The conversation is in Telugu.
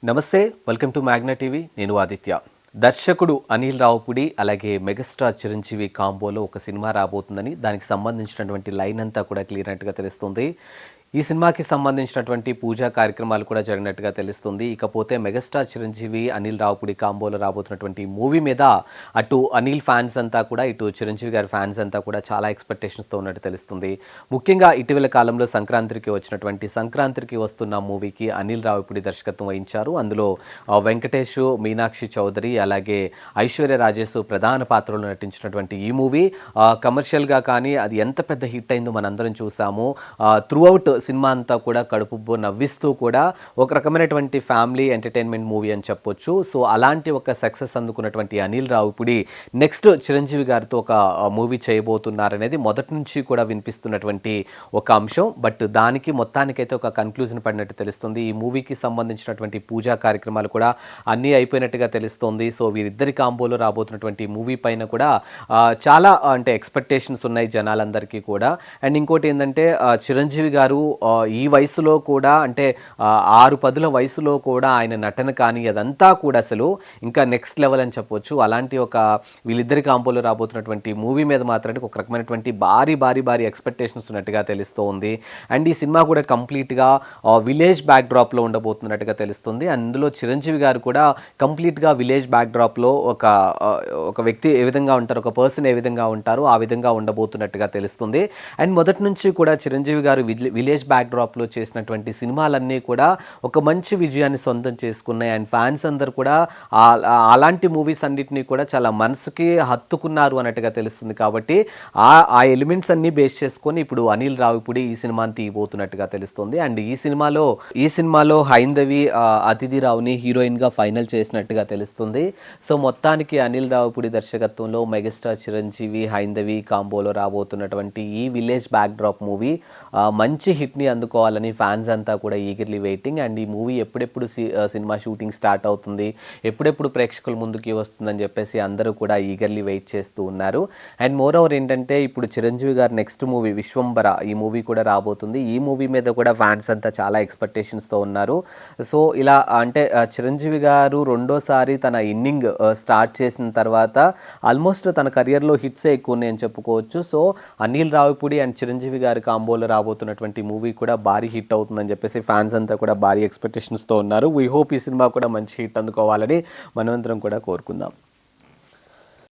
నమస్తే, వెల్కమ్ టు మ్యాగ్నా టీవీ. నేను ఆదిత్య. దర్శకుడు అనిల్ రావుపుడి అలాగే మెగాస్టార్ చిరంజీవి కాంబోలో ఒక సినిమా రాబోతుందని దానికి సంబంధించినటువంటి లైన్ అంతా కూడా క్లియర్నెట్గా తెలుస్తుంది. ఈ సినిమాకి సంబంధించినటువంటి పూజా కార్యక్రమాలు కూడా జరిగినట్టుగా తెలుస్తుంది. ఇకపోతే మెగాస్టార్ చిరంజీవి అనిల్ రావుపుడి కాంబోలో రాబోతున్నటువంటి మూవీ మీద అటు అనిల్ ఫ్యాన్స్ అంతా కూడా ఇటు చిరంజీవి గారి ఫ్యాన్స్ అంతా కూడా చాలా ఎక్స్పెక్టేషన్స్తో ఉన్నట్టు తెలుస్తుంది. ముఖ్యంగా ఇటీవల కాలంలో సంక్రాంతికి వస్తున్న మూవీకి అనిల్ రావుపుడి దర్శకత్వం వహించారు. అందులో వెంకటేష్, మీనాక్షి చౌదరి అలాగే ఐశ్వర్య రాజేష్ ప్రధాన పాత్రలో నటించినటువంటి ఈ మూవీ కమర్షియల్గా కానీ అది ఎంత పెద్ద హిట్ అయిందో మనందరం చూసాము. త్రూఅవుట్ సినిమా అంతా కూడా కడుపు నవ్విస్తూ కూడా ఒక రకమైనటువంటి ఫ్యామిలీ ఎంటర్టైన్మెంట్ మూవీ అని చెప్పొచ్చు. సో అలాంటి ఒక సక్సెస్ అందుకున్నటువంటి అనిల్ రావుపుడి నెక్స్ట్ చిరంజీవి గారితో ఒక మూవీ చేయబోతున్నారనేది మొదటి నుంచి కూడా వినిపిస్తున్నటువంటి ఒక అంశం. బట్ దానికి మొత్తానికైతే ఒక కన్క్లూజన్ పడినట్టు తెలుస్తుంది. ఈ మూవీకి సంబంధించినటువంటి పూజా కార్యక్రమాలు కూడా అన్నీ అయిపోయినట్టుగా తెలుస్తుంది. సో వీరిద్దరి కాంబోలో రాబోతున్నటువంటి మూవీ పైన కూడా చాలా ఎక్స్పెక్టేషన్స్ ఉన్నాయి జనాలందరికీ కూడా. అండ్ ఇంకోటి ఏంటంటే చిరంజీవి గారు ఈ వయసులో కూడా 6-10 వయసులో కూడా ఆయన నటన కానీ అదంతా కూడా అసలు ఇంకా నెక్స్ట్ లెవెల్ అని చెప్పొచ్చు. అలాంటి ఒక వీళ్ళిద్దరి కాంపోలో రాబోతున్నటువంటి మూవీ మీద మాత్రం ఒక రకమైనటువంటి భారీ ఎక్స్పెక్టేషన్స్ ఉన్నట్టుగా తెలుస్తూ ఉంది. అండ్ ఈ సినిమా కూడా కంప్లీట్గా విలేజ్ బ్యాక్ డ్రాప్లో ఉండబోతున్నట్టుగా తెలుస్తుంది. అందులో చిరంజీవి గారు కూడా కంప్లీట్గా విలేజ్ బ్యాక్ డ్రాప్లో ఒక వ్యక్తి ఏ విధంగా ఉంటారు, ఒక పర్సన్ ఏ విధంగా ఉంటారు ఆ విధంగా ఉండబోతున్నట్టుగా తెలుస్తుంది. అండ్ మొదటి నుంచి కూడా చిరంజీవి గారు విలేజ్ బ్యాక్ డ్రాప్లో చేసినటువంటి సినిమాలన్నీ కూడా ఒక మంచి విజయాన్ని సొంతం చేసుకున్నాయి. అండ్ ఫ్యాన్స్ అందరు కూడా అలాంటి మూవీస్ అన్నిటినీ కూడా చాలా మనసుకి హత్తుకున్నారు అన్నట్టుగా తెలుస్తుంది. కాబట్టి ఆ ఎలిమెంట్స్ అన్నీ బేస్ చేసుకొని ఇప్పుడు అనిల్ రావుపుడి ఈ సినిమాని తీయబోతున్నట్టుగా తెలుస్తుంది. అండ్ ఈ సినిమాలో హైందవి అతిథి రావుని హీరోయిన్గా ఫైనల్ చేసినట్టుగా తెలుస్తుంది. సో మొత్తానికి అనిల్ రావుపుడి దర్శకత్వంలో మెగాస్టార్ చిరంజీవి హైందవి కాంబోలో రాబోతున్నటువంటి ఈ విలేజ్ బ్యాక్ డ్రాప్ మూవీ మంచి హిట్ని అందుకోవాలని ఫ్యాన్స్ అంతా కూడా ఈగర్లీ వెయిటింగ్. అండ్ ఈ మూవీ ఎప్పుడెప్పుడు సినిమా షూటింగ్ స్టార్ట్ అవుతుంది, ఎప్పుడెప్పుడు ప్రేక్షకుల ముందుకి వస్తుందని చెప్పేసి అందరూ కూడా ఈగర్లీ వెయిట్ చేస్తూ ఉన్నారు. అండ్ మోర్ ఓవర్ ఏంటంటే ఇప్పుడు చిరంజీవి గారు నెక్స్ట్ మూవీ విశ్వంబర ఈ మూవీ కూడా రాబోతుంది. ఈ మూవీ మీద కూడా ఫ్యాన్స్ అంతా చాలా ఎక్స్పెక్టేషన్స్తో ఉన్నారు. సో ఇలా చిరంజీవి గారు రెండోసారి తన ఇన్నింగ్ స్టార్ట్ చేసిన తర్వాత ఆల్మోస్ట్ తన కెరియర్లో హిట్సే ఎక్కువ ఉన్నాయని చెప్పుకోవచ్చు. సో అనిల్ రావుపుడి అండ్ చిరంజీవి గారి కాంబోలో రాబోతున్నటువంటి మూవీ కూడా భారీ హిట్ అవుతుందని చెప్పేసి ఫ్యాన్స్ అంతా కూడా భారీ ఎక్స్పెక్టేషన్స్తో ఉన్నారు. వీ హోప్ ఈ సినిమా కూడా మంచి హిట్ అందుకోవాలని మనమందరం కూడా కోరుకుందాం.